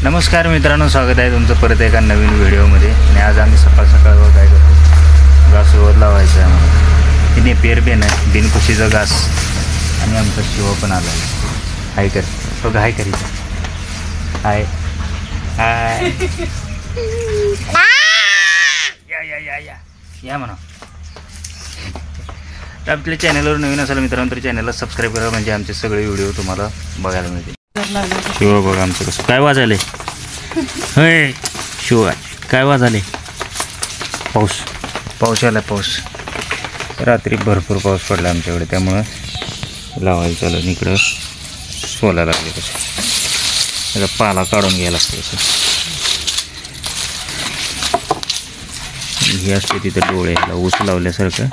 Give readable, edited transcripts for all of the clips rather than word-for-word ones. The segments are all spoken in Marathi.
नमस्कार मित्रांनो, स्वागत आहे तुमचं परत एका नवीन व्हिडिओमध्ये. आणि आज आम्ही सकाळ सकाळ काय करतो, घास रोज लावायचा आहे आम्हाला. तिने पेर बेन आहे, बिनकुशीचा घास. आणि आमचा शिव पण आला आहे. हाय कर तो, हाय करीचा हाय हाय या या या या या म्हणा. तर आपल्या चॅनलवर नवीन असाल मित्रांनो तर चॅनलला सबस्क्राईब करा, म्हणजे आमचे सगळे व्हिडिओ तुम्हाला बघायला मिळतील. शिव बघा आमचं कसं काय वाजायले. होय शिव काय वाजाले. पाऊस आला. पाऊस रात्री भरपूर पाऊस पडला आमच्याकडे, त्यामुळं लावायला चालू. इकडं सोलायला लागले कसं, त्याचा पाला काढून घ्यायला लागतो कसं. हे असते तिथं डोळे ह्याला ऊस लावल्यासारखं.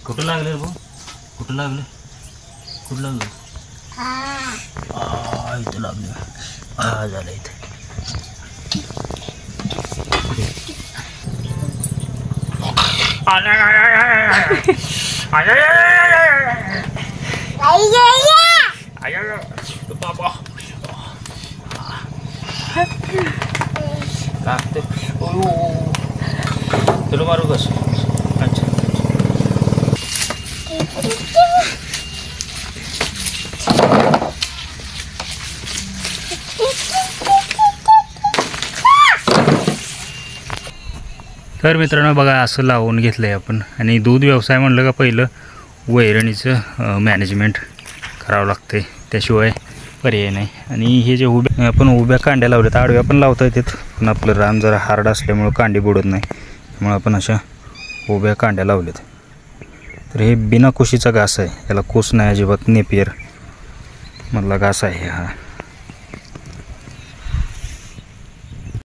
कुठं लागले भाऊ, कुठं लागले, कुठं लागलं. इथं लागलं. झालं इथं. लागते तुला मारू कसं. अच्छा तर मित्रांनो बघा, असं लावून घेतलं आहे आपण. आणि दूध व्यवसाय म्हणलं का पहिलं वैरणीचं मॅनेजमेंट करावं लागतं, त्याशिवाय पर्याय नाही. आणि हे जे आपण उभ्या कांड्या लावल्यात, आडव्या पण लावता येतात, पण आपलं रान जरा हार्ड असल्यामुळं कांडी बुडत नाही, त्यामुळे आपण अशा उभ्या कांड्या लावल्यात. तर हे बिना कुशीचा घास आहे, याला कुस नाही अजिबात. नेपियर मधला घास आहे हा.